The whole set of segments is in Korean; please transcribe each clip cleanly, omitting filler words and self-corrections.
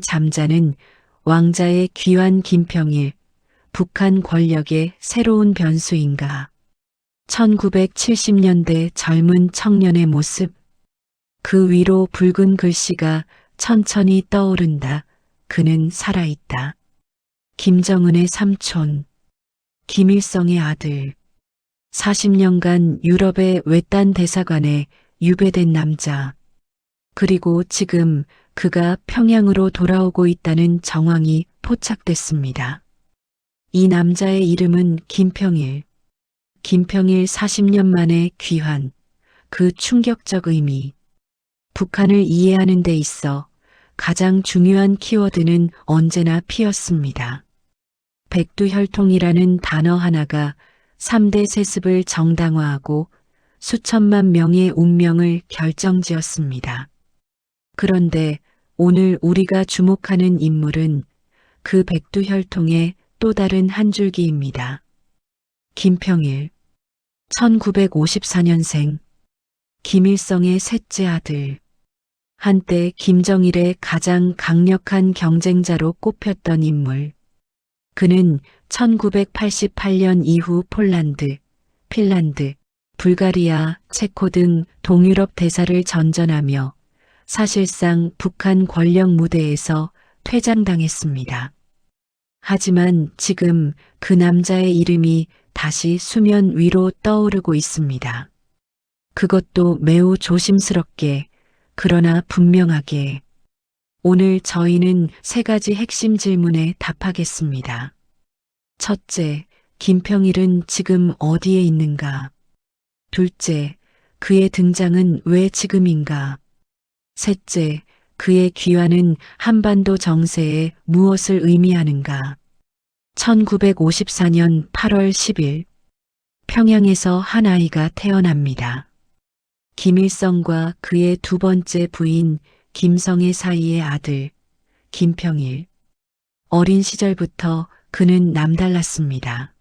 잠자는 왕자의 귀환 김평일, 북한 권력의 새로운 변수인가. 1970년대 젊은 청년의 모습. 그 위로 붉은 글씨가 천천히 떠오른다. 그는 살아있다. 김정은의 삼촌, 김일성의 아들. 40년간 유럽의 외딴 대사관에 유배된 남자. 그리고 지금 그가 평양으로 돌아오고 있다는 정황이 포착됐습니다. 이 남자의 이름은 김평일. 김평일 40년 만에 귀환. 그 충격적 의미. 북한을 이해하는 데 있어 가장 중요한 키워드는 언제나 P였습니다. 백두혈통이라는 단어 하나가 3대 세습을 정당화하고 수천만 명의 운명을 결정지었습니다. 그런데 오늘 우리가 주목하는 인물은 그 백두혈통의 또 다른 한 줄기입니다. 김평일, 1954년생, 김일성의 셋째 아들. 한때 김정일의 가장 강력한 경쟁자로 꼽혔던 인물. 그는 1988년 이후 폴란드, 핀란드, 불가리아, 체코 등 동유럽 대사를 전전하며 사실상 북한 권력 무대에서 퇴장당했습니다. 하지만 지금 그 남자의 이름이 다시 수면 위로 떠오르고 있습니다. 그것도 매우 조심스럽게, 그러나 분명하게. 오늘 저희는 3가지 핵심 질문에 답하겠습니다. 첫째, 김평일은 지금 어디에 있는가? 둘째, 그의 등장은 왜 지금인가? 셋째, 그의 귀환은 한반도 정세에 무엇을 의미하는가? 1954년 8월 10일, 평양에서 한 아이가 태어납니다. 김일성과 그의 두 번째 부인 김성애 사이의 아들, 김평일. 어린 시절부터 그는 남달랐습니다.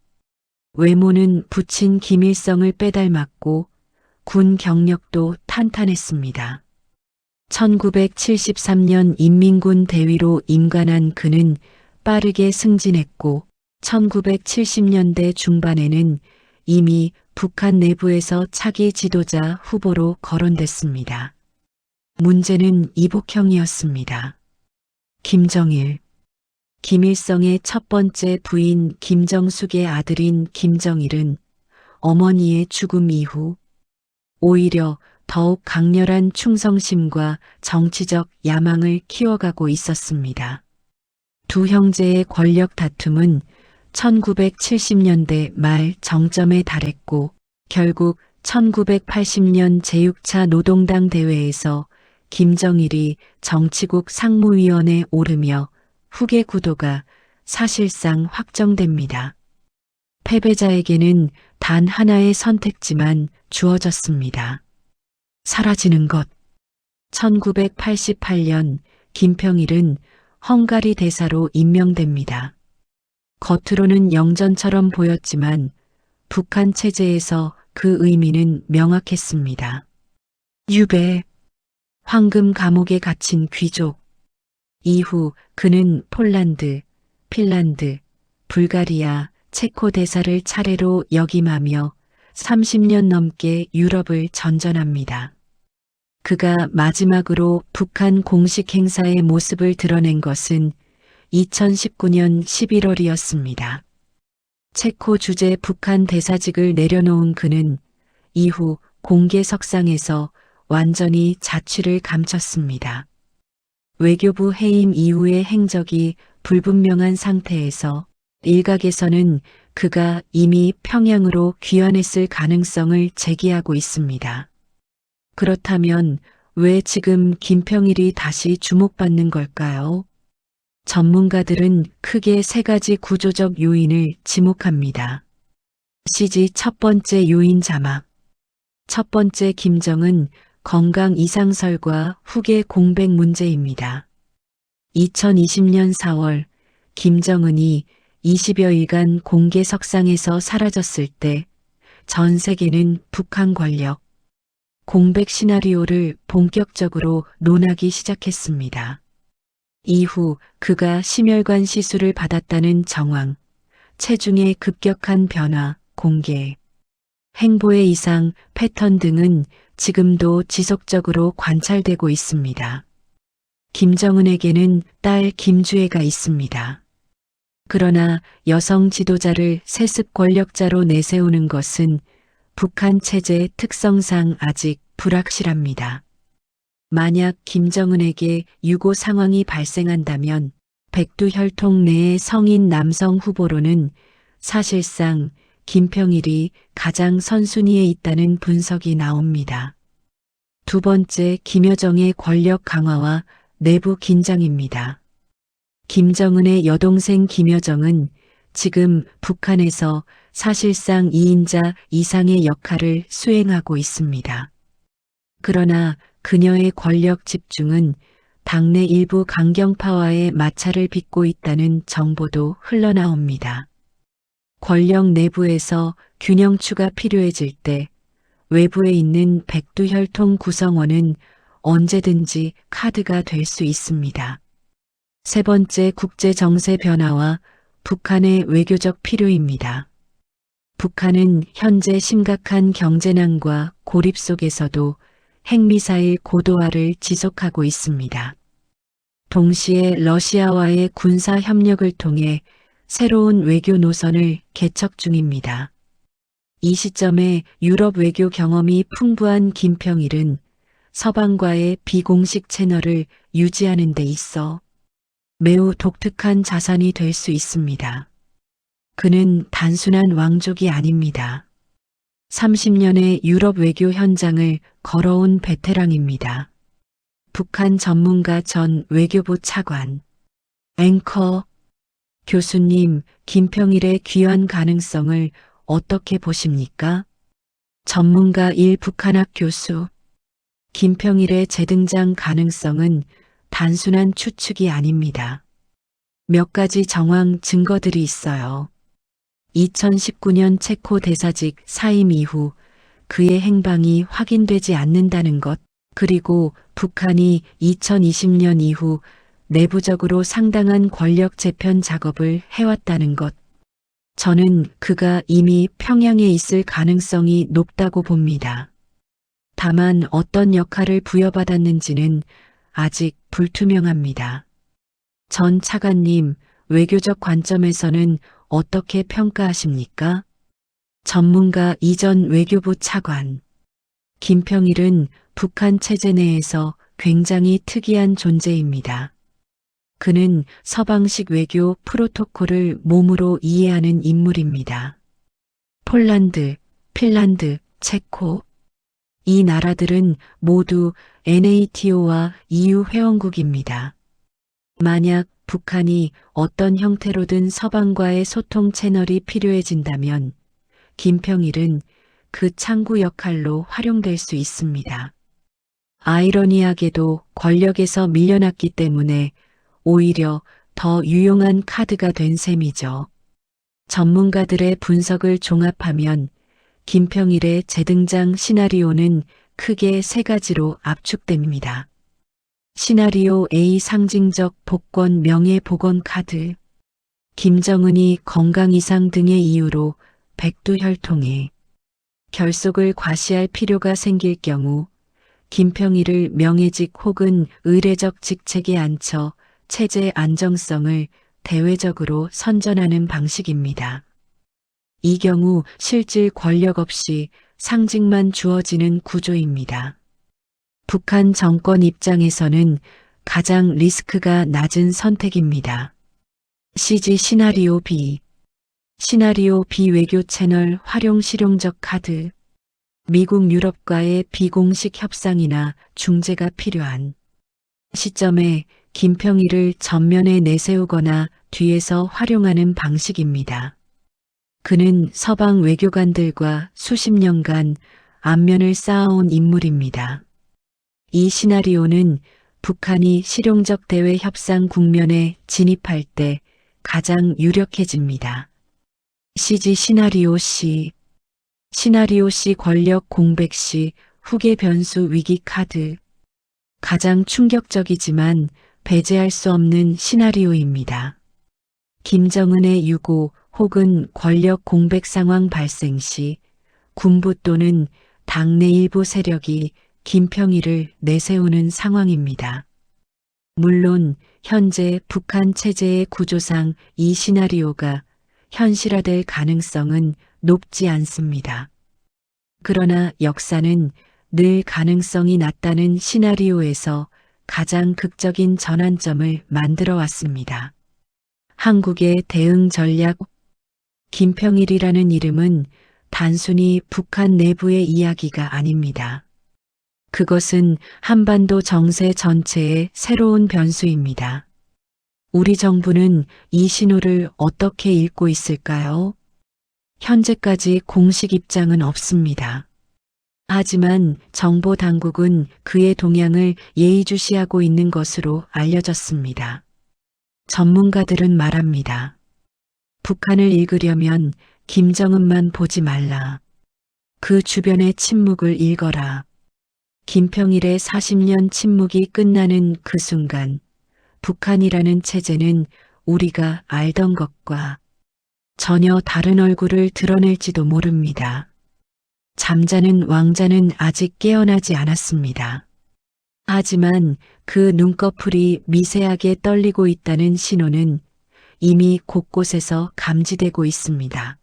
외모는 부친 김일성을 빼닮았고 군 경력도 탄탄했습니다. 1973년 인민군 대위로 임관한 그는 빠르게 승진했고 1970년대 중반에는 이미 북한 내부에서 차기 지도자 후보로 거론됐습니다. 문제는 이복형이었습니다. 김정일, 김일성의 첫 번째 부인 김정숙의 아들인 김정일은 어머니의 죽음 이후 오히려 더욱 강렬한 충성심과 정치적 야망을 키워가고 있었습니다. 두 형제의 권력 다툼은 1970년대 말 정점에 달했고 결국 1980년 제6차 노동당 대회에서 김정일이 정치국 상무위원에 오르며 후계 구도가 사실상 확정됩니다. 패배자에게는 단 하나의 선택지만 주어졌습니다. 사라지는 것. 1988년 김평일은 헝가리 대사로 임명됩니다. 겉으로는 영전처럼 보였지만 북한 체제에서 그 의미는 명확했습니다. 유배, 황금 감옥에 갇힌 귀족. 이후 그는 폴란드, 핀란드, 불가리아, 체코 대사를 차례로 역임하며 30년 넘게 유럽을 전전합니다. 그가 마지막으로 북한 공식 행사의 모습을 드러낸 것은 2019년 11월이었습니다. 체코 주재 북한 대사직을 내려놓은 그는 이후 공개석상에서 완전히 자취를 감췄습니다. 외교부 해임 이후의 행적이 불분명한 상태에서 일각에서는 그가 이미 평양으로 귀환했을 가능성을 제기하고 있습니다. 그렇다면 왜 지금 김평일이 다시 주목받는 걸까요? 전문가들은 크게 3가지 구조적 요인을 지목합니다. CG 첫 번째 요인 자막. 첫 번째 김정은 건강 이상설과 후계 공백 문제입니다. 2020년 4월 김정은이 20여일간 공개석상에서 사라졌을 때 전 세계는 북한 권력, 공백 시나리오를 본격적으로 논하기 시작했습니다. 이후 그가 심혈관 시술을 받았다는 정황, 체중의 급격한 변화, 공개, 행보의 이상, 패턴 등은 지금도 지속적으로 관찰되고 있습니다. 김정은에게는 딸 김주애가 있습니다. 그러나 여성 지도자를 세습 권력자로 내세우는 것은 북한 체제 특성상 아직 불확실합니다. 만약 김정은에게 유고 상황이 발생한다면 백두 혈통 내의 성인 남성 후보로는 사실상 김평일이 가장 선순위에 있다는 분석이 나옵니다. 두 번째, 김여정의 권력 강화와 내부 긴장입니다. 김정은의 여동생 김여정은 지금 북한에서 사실상 2인자 이상의 역할을 수행하고 있습니다. 그러나 그녀의 권력 집중은 당내 일부 강경파와의 마찰을 빚고 있다는 정보도 흘러나옵니다. 권력 내부에서 균형추가 필요해질 때 외부에 있는 백두혈통 구성원은 언제든지 카드가 될 수 있습니다. 세 번째, 국제 정세 변화와 북한의 외교적 필요입니다. 북한은 현재 심각한 경제난과 고립 속에서도 핵미사일 고도화를 지속하고 있습니다. 동시에 러시아와의 군사 협력을 통해 새로운 외교 노선을 개척 중입니다. 이 시점에 유럽 외교 경험이 풍부한 김평일은 서방과의 비공식 채널을 유지하는 데 있어 매우 독특한 자산이 될 수 있습니다. 그는 단순한 왕족이 아닙니다. 30년의 유럽 외교 현장을 걸어온 베테랑입니다. 북한 전문가 전 외교부 차관, 앵커, 교수님, 김평일의 귀환 가능성을 어떻게 보십니까? 전문가 1 북한학 교수, 김평일의 재등장 가능성은 단순한 추측이 아닙니다. 몇 가지 정황 증거들이 있어요. 2019년 체코 대사직 사임 이후 그의 행방이 확인되지 않는다는 것, 그리고 북한이 2020년 이후 내부적으로 상당한 권력 재편 작업을 해왔다는 것. 저는 그가 이미 평양에 있을 가능성이 높다고 봅니다. 다만 어떤 역할을 부여받았는지는 아직 불투명합니다. 전 차관님, 외교적 관점에서는 어떻게 평가하십니까? 전문가 이전 외교부 차관. 김평일은 북한 체제 내에서 굉장히 특이한 존재입니다. 그는 서방식 외교 프로토콜을 몸으로 이해하는 인물입니다. 폴란드, 핀란드, 체코. 이 나라들은 모두 NATO와 EU 회원국입니다. 만약 북한이 어떤 형태로든 서방과의 소통 채널이 필요해진다면 김평일은 그 창구 역할로 활용될 수 있습니다. 아이러니하게도 권력에서 밀려났기 때문에 오히려 더 유용한 카드가 된 셈이죠. 전문가들의 분석을 종합하면 김평일의 재등장 시나리오는 크게 세 가지로 압축됩니다. 시나리오 A, 상징적 복권 명예 복원 카드. 김정은이 건강 이상 등의 이유로 백두혈통에 결속을 과시할 필요가 생길 경우 김평일을 명예직 혹은 의례적 직책에 앉혀 체제 안정성을 대외적으로 선전하는 방식입니다. 이 경우 실질 권력 없이 상징만 주어지는 구조입니다. 북한 정권 입장에서는 가장 리스크가 낮은 선택입니다. CG 시나리오 B. 시나리오 B 외교 채널 활용 실용적 카드. 미국 유럽과의 비공식 협상이나 중재가 필요한 시점에 김평일을 전면에 내세우거나 뒤에서 활용하는 방식입니다. 그는 서방 외교관들과 수십 년간 안면을 쌓아온 인물입니다. 이 시나리오는 북한이 실용적 대외 협상 국면에 진입할 때 가장 유력해집니다. CG 시나리오 C. 시나리오 C 권력 공백 시 후계 변수 위기 카드. 가장 충격적이지만 배제할 수 없는 시나리오입니다. 김정은의 유고 혹은 권력 공백 상황 발생 시 군부 또는 당내 일부 세력이 김평일을 내세우는 상황입니다. 물론 현재 북한 체제의 구조상 이 시나리오가 현실화될 가능성은 높지 않습니다. 그러나 역사는 늘 가능성이 낮다는 시나리오에서 가장 극적인 전환점을 만들어 왔습니다. 한국의 대응 전략 김평일이라는 이름은 단순히 북한 내부의 이야기가 아닙니다. 그것은 한반도 정세 전체의 새로운 변수입니다. 우리 정부는 이 신호를 어떻게 읽고 있을까요? 현재까지 공식 입장은 없습니다. 하지만 정보 당국은 그의 동향을 예의주시하고 있는 것으로 알려졌습니다. 전문가들은 말합니다. 북한을 읽으려면 김정은만 보지 말라. 그 주변의 침묵을 읽어라. 김평일의 40년 침묵이 끝나는 그 순간 북한이라는 체제는 우리가 알던 것과 전혀 다른 얼굴을 드러낼지도 모릅니다. 잠자는 왕자는 아직 깨어나지 않았습니다. 하지만 그 눈꺼풀이 미세하게 떨리고 있다는 신호는 이미 곳곳에서 감지되고 있습니다.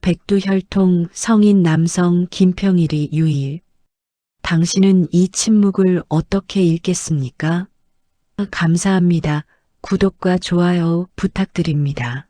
백두혈통 성인 남성 김평일이 유일. 당신은 이 침묵을 어떻게 읽겠습니까? 감사합니다. 구독과 좋아요 부탁드립니다.